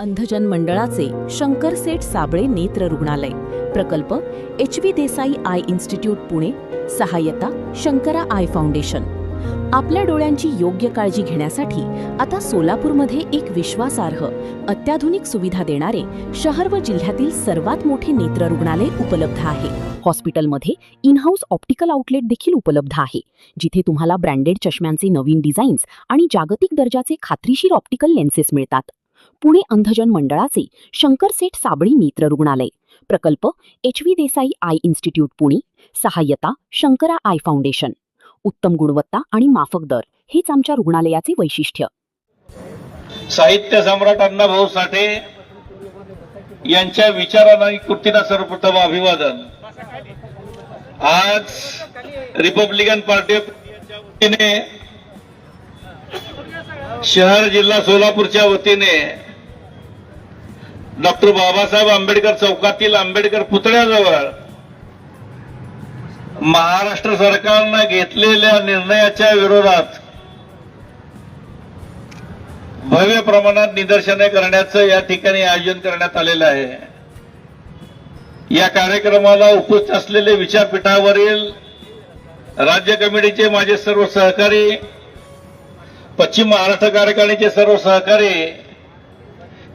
अंधजन मंडळाचे शंकरसेठ साबळे नेत्र रुग्णालय प्रकल्प HV Desai I institute Pune सहाय्यता शंकरा आय फाउंडेशन। आपल्या डोळ्यांची योग्य काळजी घेण्यासाठी आता सोलापूरमध्ये एक विश्वासार्ह अत्याधुनिक सुविधा देणारे शहर व जिल्ह्यातील सर्वात मोठे नेत्र रुग्णालय उपलब्ध आहे। हॉस्पिटलमध्ये इन हाऊस ऑप्टिकल आउटलेट देखील उपलब्ध आहे, जिथे तुम्हाला ब्रँडेड चष्म्यांचे नवीन डिझाईन्स आणि जागतिक दर्जाचे खात्रीशीर ऑप्टिकल लेन्सेस मिळतात। पुणे अंधजन मंडळाचे शंकरसेठ साबळे नेत्र रुग्णालय प्रकल्प HV Desai I institute Pune सहाय्यता शंकरा आय फाउंडेशन। उत्तम गुणवत्ता आणि माफक दर हेच आमच्या रुग्णालयाचे वैशिष्ट्य। साहित्य सम्राट अण्णाभाऊ साठे यांच्या विचारांना आणि कृतीला सर्वप्रथम अभिवादन। आज रिपब्लिकन पार्टी यांच्या वतीने शहर जिल्हा सोलापूरच्या वतीने डॉक्टर बाबासाहेब आंबेडकर चौकातील आंबेडकर पुतळ्याजवळ महाराष्ट्र सरकारने घेतलेल्या निर्णयाच्या विरोधात भव्य प्रमाणात निदर्शने करण्याचं या ठिकाणी आयोजन करण्यात आलेलं आहे। या कार्यक्रमाला उपस्थित असलेले विचारपीठावरील राज्य कमिटीचे माझे सर्व सहकारी, पश्चिम महाराष्ट्र कार्यकारिणीचे सर्व सहकारी,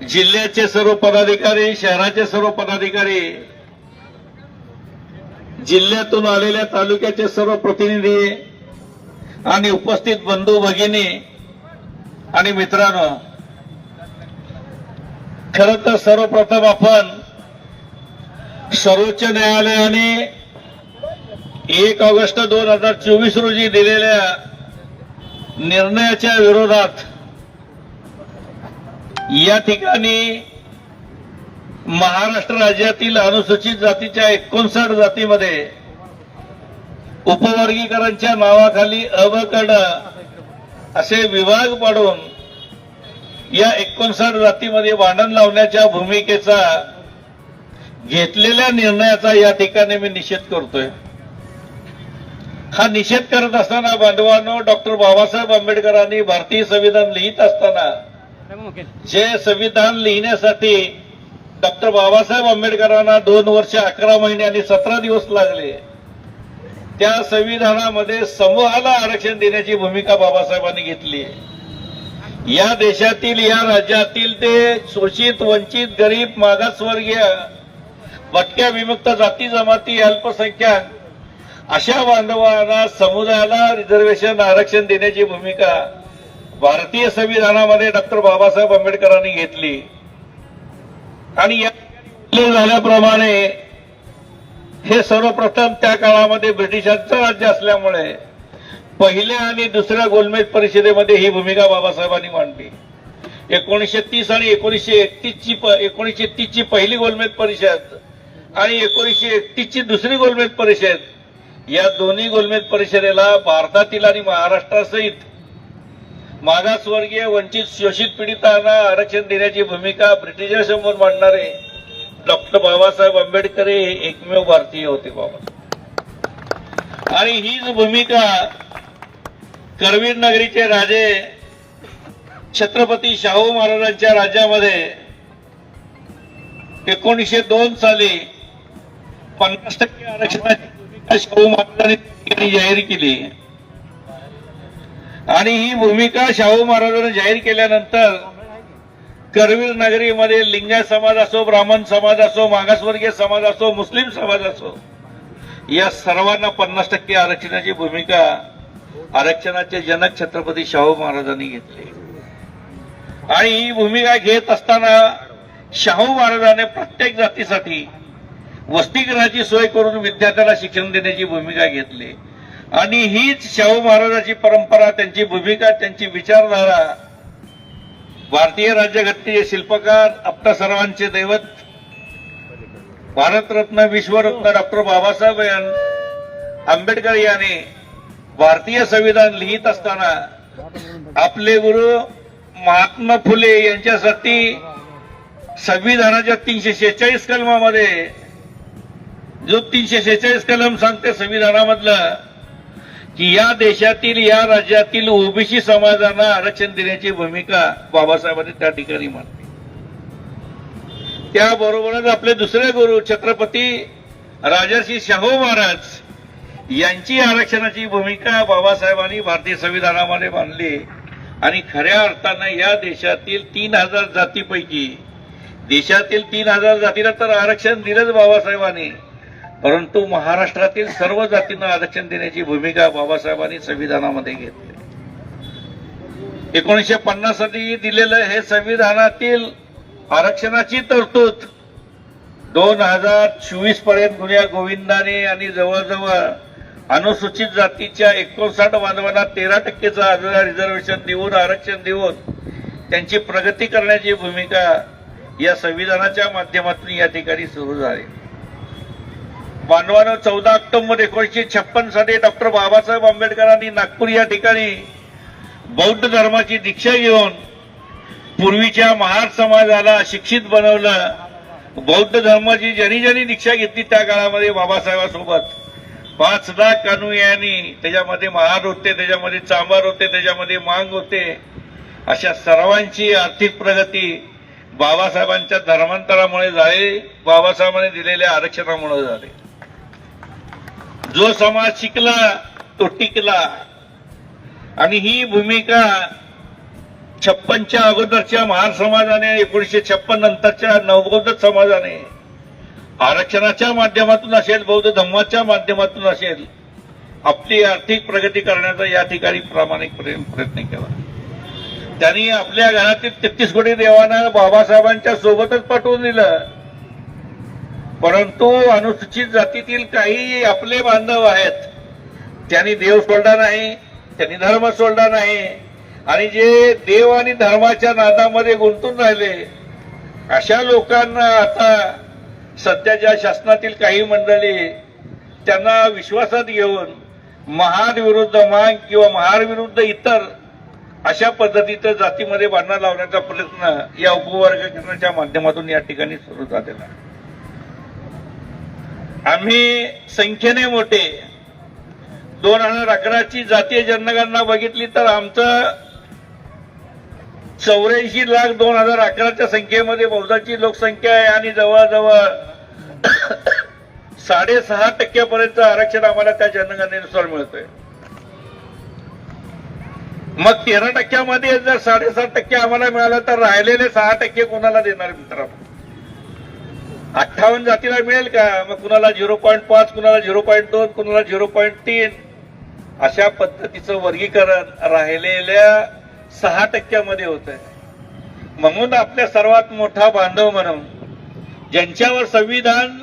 जिल्ह्याचे सर्व पदाधिकारी, शहराचे सर्व पदाधिकारी, जिल्ह्यातून आलेल्या तालुक्याचे सर्व प्रतिनिधी आणि उपस्थित बंधू भगिनी आणि मित्रांनो, खरं तर सर्वप्रथम आपण सर्वोच्च न्यायालयाने 1 ऑगस्ट 2024 रोजी दिलेल्या निर्णयाच्या विरोधात या ठिकाणी महाराष्ट्र राज्यातील अनुसूचित जातीच्या 59 जातीमध्ये उपवर्गीकरणच्या नावाखाली अवकड असे विभाग पाडून या 59 जातीमध्ये भांडण लावण्याच्या भूमिकेचा घेतलेल्या निर्णयाचा या ठिकाणी मी निषेध करतोय। हा निषेध करत असताना बांधवांनो, डॉक्टर बाबासाहेब आंबेडकरांनी भारतीय संविधान लिहित असताना जे संविधान लिहिण्यासाठी डॉक्टर बाबासाहेब आंबेडकरांना 2 वर्ष 11 महिने आणि 17 दिवस लागले, त्या संविधानामध्ये समूहाला आरक्षण देण्याची भूमिका बाबासाहेबांनी घेतली। या देशातील, या राज्यातील ते शोषित, वंचित, गरीब, मागासवर्गीय, भटक्या, विमुक्त जाती जमाती, अल्पसंख्याक अशा बांधवांना, समुदायाला रिझर्वेशन आरक्षण देण्याची भूमिका भारतीय संविधानामध्ये डॉक्टर बाबासाहेब आंबेडकरांनी घेतली। आणि या झाल्याप्रमाणे हे सर्वप्रथम त्या काळामध्ये ब्रिटिशांचं राज्य असल्यामुळे पहिल्या आणि दुसऱ्या गोलमेज परिषदेमध्ये ही भूमिका बाबासाहेबांनी मांडली। 1930 आणि 1930 ची पहिली गोलमेज परिषद आणि 1931 ची दुसरी गोलमेज परिषद, या दोन्ही गोलमेज परिषदेला भारतातील आणि महाराष्ट्रासहित मागासवर्गीय, वंचित, शोषित पीडितांना आरक्षण देण्याची भूमिका ब्रिटिशांसमोर मांडणारे डॉक्टर बाबासाहेब आंबेडकर हे एकमेव भारतीय होते बाबा। आणि हीच भूमिका करवीर नगरीचे राजे छत्रपती शाहू महाराजांच्या राज्यामध्ये 1902 साली 50% आरक्षणाची भूमिका शाहू महाराजांनी जाहीर केली। आणि ही भूमिका शाहू महाराजांनी जाहीर केल्यानंतर करवीर नगरीमध्ये लिंगायत समाज असो, ब्राह्मण समाज असो, मागासवर्गीय समाज असो, मुस्लिम समाज असो, या सर्वांना 50% आरक्षणाची भूमिका आरक्षणाचे जनक छत्रपती शाहू महाराजांनी घेतली। आणि ही भूमिका घेत असताना शाहू महाराजांनी प्रत्येक जातीसाठी वसतिगृहाची सोय करून विद्यार्थ्याला शिक्षण देण्याची भूमिका घेतली। आणि हीच शाहू महाराजांची परंपरा, त्यांची भूमिका, त्यांची विचारधारा भारतीय राज्यघटनेचे शिल्पकार, आपल्या सर्वांचे दैवत, भारतरत्न, विश्वरत्न डॉक्टर बाबासाहेब आंबेडकर यांनी भारतीय संविधान लिहित असताना आपले गुरु महात्मा फुले यांच्यासाठी संविधानाच्या 346 कलमामध्ये जो 346 कलम सांगते संविधानामधलं की या देशातील, या राज्यातील ओबीसी समाजांना आरक्षण देण्याची भूमिका बाबासाहेबांनी त्या ठिकाणी मांडली। त्याबरोबरच आपले दुसरे गुरु छत्रपती राजर्षी शाहू महाराज यांची आरक्षणाची भूमिका बाबासाहेबांनी भारतीय संविधानामध्ये मांडली आणि खऱ्या अर्थानं या देशातील 3000 जातीपैकी देशातील 3000 जातीला तर आरक्षण दिलंच बाबासाहेबांनी, परंतु महाराष्ट्रातील सर्व जातींना आरक्षण देण्याची भूमिका बाबासाहेबांनी संविधानामध्ये घेतली. 1950 साली दिलेलं हे संविधानातील आरक्षणाची तरतूद 2024 पर्यंत गुन्ह्या गोविंदाने आणि जवळजवळ अनुसूचित जातीच्या 59 बांधवांना 13% रिझर्वेशन देऊन आरक्षण देऊन त्यांची प्रगती करण्याची भूमिका या संविधानाच्या माध्यमातून या ठिकाणी सुरू झाली. बांधवांनो, 14 ऑक्टोबर 1956 साली डॉक्टर बाबासाहेब आंबेडकरांनी नागपूर या ठिकाणी बौद्ध धर्माची दीक्षा घेऊन पूर्वीच्या महार समाजाला शिक्षित बनवलं. बौद्ध धर्माची ज्यांनी दीक्षा घेतली त्या काळामध्ये बाबासाहेबांसोबत 5 लाख अनुयायांनी, त्याच्यामध्ये महार होते, त्याच्यामध्ये चांभार होते, त्याच्यामध्ये मांग होते, अशा सर्वांची आर्थिक प्रगती बाबासाहेबांच्या धर्मांतरामुळे झाली, बाबासाहेबांनी दिलेल्या आरक्षणामुळे झाली. जो समाज शिकला तो टिकला आणि ही भूमिका 56च्या अगोदरच्या महार समाजाने, 1956 नंतरच्या नवबौद्ध समाजाने आरक्षणाच्या माध्यमातून असेल, बौद्ध धम्माच्या माध्यमातून असेल, आपली आर्थिक प्रगती करण्याचा या ठिकाणी प्रामाणिक प्रयत्न केला. त्यांनी आपल्या घरातील 33 कोटी देवांना बाबासाहेबांच्या सोबतच पाठवून दिलं, परंतु अनुसूचित जातीतील काही आपले बांधव आहेत, त्यांनी देव सोडला नाही, त्यांनी धर्म सोडला नाही आणि जे देव आणि धर्माच्या नादामध्ये गुंतून राहिले अशा लोकांना आता सध्याच्या शासनातील काही मंडळी त्यांना विश्वासात घेऊन महार विरुद्ध मांग किंवा महार विरुद्ध इतर अशा पद्धतीचं जातीमध्ये बांधणा लावण्याचा प्रयत्न या उपवर्गीकरणाच्या माध्यमातून या ठिकाणी सुरू झालेला. आम्ही संख्येने मोठे 2011ची जातीय जनगणना बघितली तर आमचं 84 लाख 2011च्या संख्येमध्ये बौद्धाची लोकसंख्या आहे आणि जवळजवळ 6.5% पर्यंत आरक्षण आम्हाला त्या जनगणनेनुसार मिळतंय. मग 13% जर 7.5% आम्हाला मिळालं तर राहिलेले 6% कोणाला देणार मित्रांनो? 58 जातीला मिळेल का? मग कुणाला 0.5, कुणाला 0.2, कुणाला 0.3 अशा पद्धतीचं वर्गीकरण राहिलेल्या 6% होत आहे. म्हणून आपल्या सर्वात मोठा बांधव म्हणून ज्यांच्यावर संविधान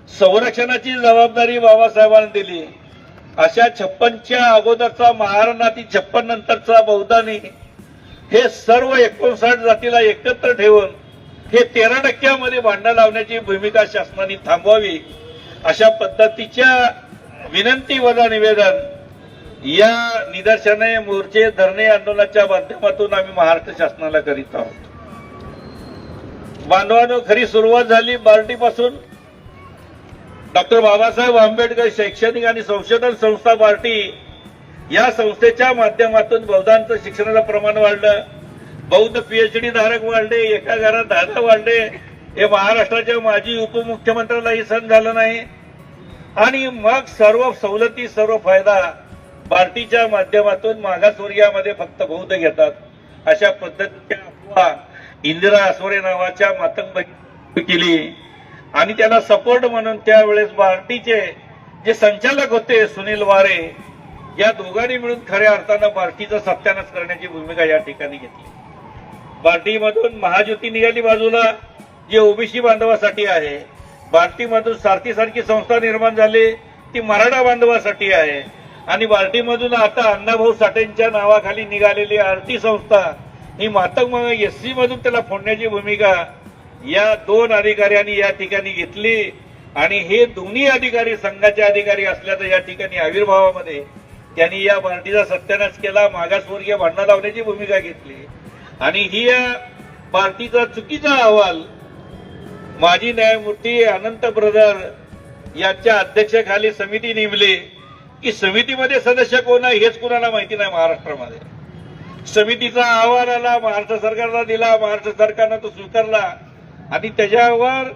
संरक्षणाची जबाबदारी बाबासाहेबांनी दिली अशा 56च्या अगोदरचा महाराणाती 56 नंतरचा बौद्धांनी हे सर्व 59 जातीला एकत्र ठेवून हे 13% भांडण लावण्याची भूमिका शासनाने थांबवावी अशा पद्धतीच्या विनंती वजा निवेदन या निदर्शने, मोर्चे, धरणे, आंदोलनाच्या माध्यमातून आम्ही महाराष्ट्र शासनाला करीत आहोत. बांधवांनो, खरी सुरुवात झाली बार्टीपासून. डॉक्टर बाबासाहेब आंबेडकर शैक्षणिक आणि संशोधन संस्था बार्टी या संस्थेच्या माध्यमातून बौद्धांचं शिक्षणाचं प्रमाण वाढलं, बौद्ध पीएचडी धारक वाढले, एका घरात 10 वाढले. हे महाराष्ट्राच्या माजी उपमुख्यमंत्र्यालाही सहन झालं नाही आणि मग सर्व सवलती, सर्व फायदा बार्टीच्या माध्यमातून मागासवर्गीयामध्ये फक्त बौद्ध घेतात अशा पद्धतीच्या अफवा इंदिरा आसवरे नावाच्या मातंग केली आणि त्याला सपोर्ट म्हणून त्यावेळेस बार्टीचे जे संचालक होते सुनील वारे या दोघांनी मिळून खऱ्या अर्थानं बार्टीचा सत्यानाश करण्याची भूमिका या ठिकाणी घेतली. बार्टीमधून महाज्योती निघाली बाजूला, जे ओबीसी बांधवासाठी आहे. बार्टीमधून सारथीसारखी संस्था निर्माण झाली, ती मराठा बांधवासाठी आहे. आणि बार्टीमधून आता अण्णाभाऊ साठेंच्या नावाखाली निघालेली आरती संस्था ही मातंग एससी मधून त्याला फोडण्याची भूमिका या 2 अधिकाऱ्यांनी या ठिकाणी घेतली आणि हे दोन्ही अधिकारी संघाचे अधिकारी असल्याचं या ठिकाणी आविर्भावामध्ये त्यांनी या बार्टीचा सत्यानाश केला, मागासवर्गीय भांडण लावण्याची भूमिका घेतली. आणि ही या बार्टीचा चुकीचा अहवाल माजी न्यायमूर्ती अनंत ब्रदर यांच्या अध्यक्षतेखाली समिती नेमली की समितीमध्ये सदस्य कोण आहे हेच कुणाला माहिती नाही महाराष्ट्रामध्ये. समितीचा अहवाल आला, महाराष्ट्र सरकारला दिला, महाराष्ट्र सरकारनं तो स्वीकारला आणि त्याच्यावर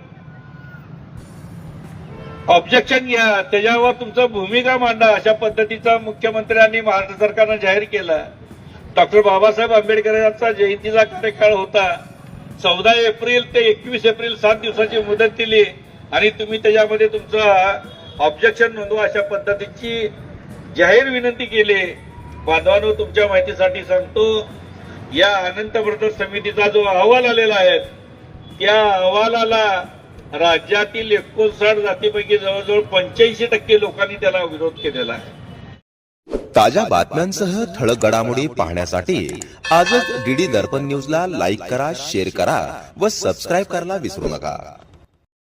ऑब्जेक्शन घ्या, त्याच्यावर तुमचं भूमिका मांडा, अशा पद्धतीचा मुख्यमंत्र्यांनी महाराष्ट्र सरकारनं जाहीर केला. डॉक्टर बाबासाहेब आंबेडकरांचा जयंतीचा कार्यकाळ होता. 14 एप्रिल ते 21 एप्रिल 7 दिवसाची मुदत दिली आणि तुम्ही त्याच्यामध्ये तुमचं ऑब्जेक्शन नोंदवा अशा पद्धतीची जाहीर विनंती केली. बांधवांनो, तुमच्या माहितीसाठी सांगतो, या अनंत ब्रदर्स समितीचा जो अहवाल आलेला आहे त्या अहवालाला राज्यातील 59 जातीपैकी जवळजवळ 85% लोकांनी त्याला विरोध केलेला आहे. ताज्या बातम्यांसह ठळक घडामोडी पाहण्यासाठी आजच डीडी दर्पण न्यूजला लाईक करा, शेअर करा व सबस्क्राईब करायला विसरू नका.